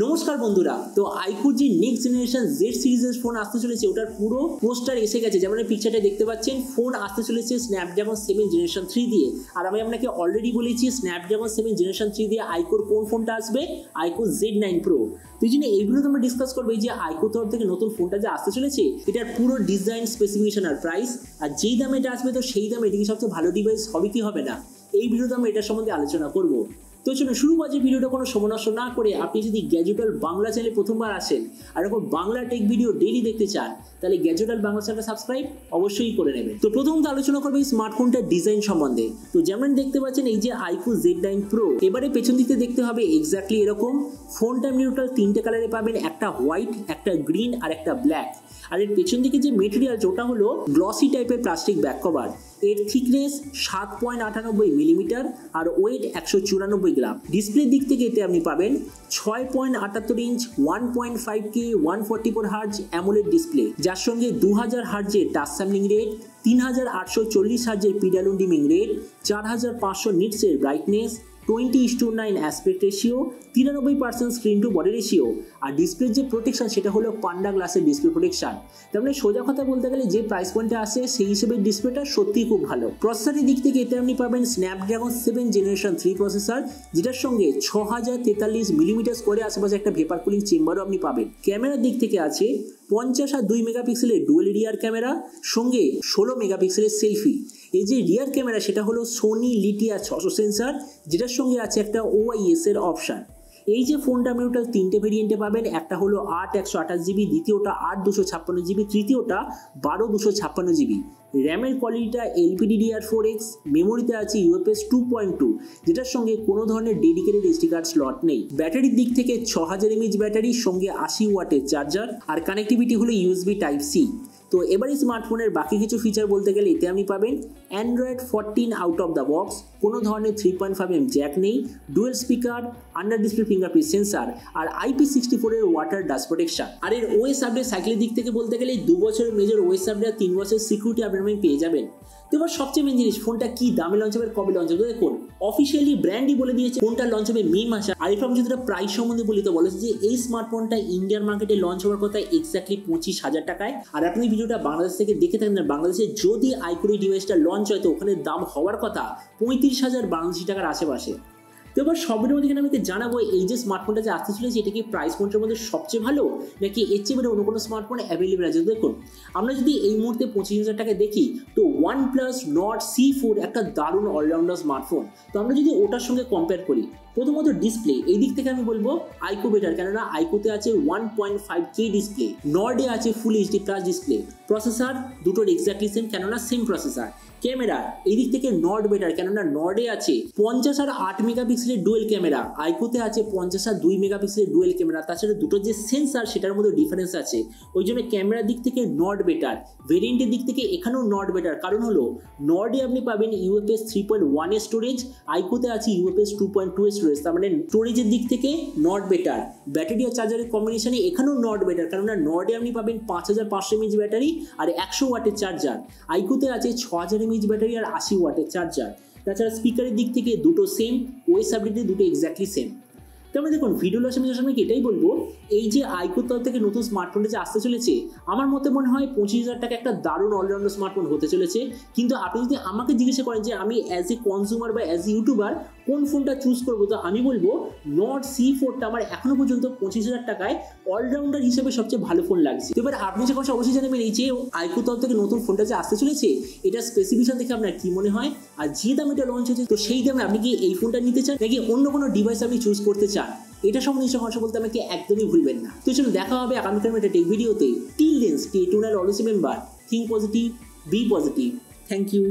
নমস্কার বন্ধুরা, তো আইকুর যে নেক্সট জেনারেশন জেড সিরিজের ফোন আসতে চলেছে ওটার পুরো পোস্টার এসে গেছে। যেমন পিকচারটা দেখতে পাচ্ছেন, ফোন আসতে চলেছে স্ন্যাপড্রাগন 7 জেনারেশন 3 দিয়ে। আর আমি আপনাকে অলরেডি বলেছি স্ন্যাপড্রাগন 7 জেনারেশন 3 দিয়ে আইকুর কোন ফোনটা আসবে, আইকু Z9 Pro। তো এই জন্য এইগুলো তোমরা ডিসকাস করবে যে আইকুর তরফ থেকে নতুন ফোনটা যে আসতে চলেছে এটার পুরো ডিজাইন, স্পেসিফিকেশন আর প্রাইস, আর যেই দামে এটা আসবে তো সেই দামে এটা কি সবচেয়ে ভালো ডিভাইস হবে কি হবে না, এই ভিডিওতে আমরা এটার সম্বন্ধে আলোচনা করবো। তো চলুন শুরু করছি ভিডিওটা কোনো সময় নষ্ট না করে। আপনি যদি গ্যাজেটাল বাংলা চ্যানেলে প্রথমবার আসেন আর এরকম বাংলা টেক ভিডিও ডেইলি দেখতে চান তাহলে গ্যাজেটাল বাংলা চ্যানেলটা সাবস্ক্রাইব অবশ্যই করে নেবেন। তো প্রথমত আলোচনা করবে এই স্মার্টফোনটার ডিজাইন সম্বন্ধে। তো যেমন দেখতে পাচ্ছেন এই যে আইকু Z9 Pro, এবারে পেছন দিকে দেখতে হবে এক্স্যাক্টলি এরকম। ফোনটা আপনি টোটাল 3টে কালারে পাবেন, একটা হোয়াইট, একটা গ্রিন আর একটা ব্ল্যাক। আর এর পেছন দিকে যে মেটেরিয়াল ওটা হলো গ্লসি টাইপের প্লাস্টিক ব্যাক কভার। এর থিকনেস 7.98 মিলিমিটার আর ওয়েট 194 গ্রাম। ডিসপ্লের দিক থেকে এতে আপনি পাবেন 6.78 inch 1.5K 144 hertz AMOLED display, যার সঙ্গে 2000 হার্জের টাচ স্যাম্পলিং রেট, 3840 হার্জের পিডালুন ডিমিং রেট, 4500 নিটসের brightness, 20:9 aspect ratio, 93% screen to body ratio. আর ডিসপ্লের যে প্রোটেকশন সেটা হলো পান্ডা গ্লাসের ডিসপ্লে প্রোটেকশন। তার মানে সোজা কথা বলতে গেলে যে প্রাইস পয়েন্টে আসে সেই হিসেবে ডিসপ্লেটা সত্যিই খুব ভালো। প্রসেসরের দিক থেকে এতে আপনি পাবেন স্ন্যাপড্রাগন 7 জেনারেশন 3 প্রসেসর, যেটার সঙ্গে 6043 মিলিমিটার স্কোয়ারে আশেপাশে একটা ভেপার কুলিং চেম্বারও আপনি পাবেন। ক্যামেরার দিক থেকে আছে 50 আর 2 মেগাপিক্সেলের ডুয়েল রিয়ার ক্যামেরা, সঙ্গে 16 মেগাপিক্সেলের সেলফি। এই যে রিয়ার ক্যামেরা সেটা হলো সোনি লিটিয়া 600 সেন্সার, যেটার সঙ্গে আছে একটা OIS এর অপশান। এই যে ফোনটা আপনি টোটাল 3টে ভেরিয়েন্টে পাবেন, একটা হলো 8/128GB, দ্বিতীয়টা 8/256GB, তৃতীয়টা 12/256GB। র্যামের কোয়ালিটিটা LPDDR4X, মেমোরিতে আছে UFS 2.2, যেটার সঙ্গে কোনো ধরনের ডেডিকেটেড SD কার্ড স্লট নেই। ব্যাটারির দিক থেকে 6000 mAh ব্যাটারির সঙ্গে 80 ওয়াটের চার্জার, আর কানেক্টিভিটি হলো USB Type-C। তো এবারে স্মার্টফোনের বাকি কিছু ফিচার বলতে গেলে এতে আপনি পাবেন Android 14 out of the box, কোনো ধরনের 3.5mm জ্যাক নেই, dual speaker, under display fingerprint sensor, আর IP64 এর ওয়াটার ডাস্ট প্রোটেকশন। আর এর OS আপডেট সাইকেলের দিক থেকে বলতে গেলে 2 বছরের মেজর OS আপডেট, 3 বছরের সিকিউরিটি আপডেট আপনি পেয়ে যাবেন। তো এবার সবচেয়ে মেন জিনিস, ফোনটা কি দামে লঞ্চ হবে, কবে লঞ্চ হবে। দেখুন অফিসিয়ালি ব্র্যান্ডই বলে দিয়েছে ফোনটা লঞ্চ হবে মে মাসে। আর এরপর যদি প্রাইস সম্বন্ধে বলি তো বলেছে যে এই স্মার্টফোনটা ইন্ডিয়ান মার্কেটে লঞ্চ হওয়ার কথা এক্স্যাক্টলি 25,000 টাকায়। আর আপনি ভিডিওটা বাংলাদেশ থেকে দেখে থাকেন, বাংলাদেশে যদি আইকুর এই ডিভাইসটা লঞ্চ হয় তো ওখানে দাম হওয়ার কথা 35,000 বাংলাদেশি টাকার আশেপাশে। তো এবার সবের মধ্যে এখানে আমাকে জানাবো এই যে স্মার্টফোনটা যে আসতে চলেছে এটা কি প্রাইস পয়েন্টের মধ্যে সবচেয়ে ভালো নাকি এর চেয়ে বেড়ে অন্য কোনো স্মার্টফোন অ্যাভেলেবেল আছে। দেখুন আমরা যদি এই মুহূর্তে 25,000 টাকায় দেখি তো OnePlus Nord C4 একটা দারুণ অলরাউন্ডার স্মার্টফোন। তো আমরা যদি ওটার সঙ্গে কম্পেয়ার করি, প্রথমত ডিসপ্লে এই দিক থেকে আমি বলবো আইকু বেটার, কেননা আইকুতে আছে 1.5K ডিসপ্লে, নর্ডে আছে ফুল HD প্লাস ডিসপ্লে। প্রসেসর দুটোর এক্স্যাক্টলি সেম, কেননা সেম প্রসেসর। ক্যামেরা এই দিক থেকে নর্ড বেটার, কেননা নর্ডে আছে 50 আর 8 মেগাপিক্সেলের ডুয়েল ক্যামেরা, আইকুতে আছে 50 আর 2 মেগাপিক্সেলের ডুয়েল ক্যামেরা। তাছাড়া দুটো যে সেন্সার সেটার মধ্যে ডিফারেন্স আছে, ওই জন্য ক্যামেরার দিক থেকে নর্ড বেটার। ভেরিয়েন্টের দিক থেকে এখানেও নর্ড বেটার, কারণ হলো নর্ডে আপনি পাবেন UFS 3.1 এর স্টোরেজ, আইকুতে আছে UFS 2.2 এর স্টোরেজ। তার মানে স্টোরেজের দিক থেকে নর্ড বেটার। ব্যাটারি আর চার্জারের কম্বিনেশনে এখানেও নর্ড বেটার, কেননা নর্ডে আপনি পাবেন 5500 mAh ব্যাটারি আর 100 ওয়াটের চার্জার, আইকুতে আছে 6000 mAh ব্যাটারি আর 80 ওয়াটের চার্জার। তাছাড়া স্পিকারের দিক থেকে দুটো সেম, OS আপডেটে দুটো এক্স্যাক্টলি সেম। তবে দেখুন ভিডিও আমি এটাই বলবো, এই যে আইকুর তরফ থেকে নতুন স্মার্টফোনটা যে আসতে চলেছে আমার মতে মনে হয় 25,000 টাকা একটা দারুণ অলরাউন্ডার স্মার্টফোন হতে চলেছে। কিন্তু আপনি যদি আমাকে জিজ্ঞাসা করেন যে আমি অ্যাজ এ কনজিউমার বা অ্যাজ এ ইউটিউবার কোন ফোনটা চুজ করবো, তো আমি বলবো Nord C4টা আমার এখনো পর্যন্ত 25,000 টাকায় অলরাউন্ডার হিসেবে সবচেয়ে ভালো ফোন লাগছে। তো এবার আপনি যে কথা অবশ্যই জানাবেন এই যে আইকুর তরফ থেকে নতুন ফোনটা যে আসতে চলেছে এটা স্পেসিফিকেশন দেখে আপনার কি মনে হয়, আর যে দামে এটা লঞ্চ হয়েছে তো সেই দামে আপনি কি এই ফোনটা নিতে চান নাকি অন্য কোনো ডিভাইস আপনি চুজ করতে চান, এটা সম্বন্ধে কথা বলতে আমাকে একদমই ভুলবেন না। তো চলুন দেখা হবে আগামীকাল একটা টেক ভিডিওতে। Till then stay tuned, always remember, think positive, be positive. Thank you.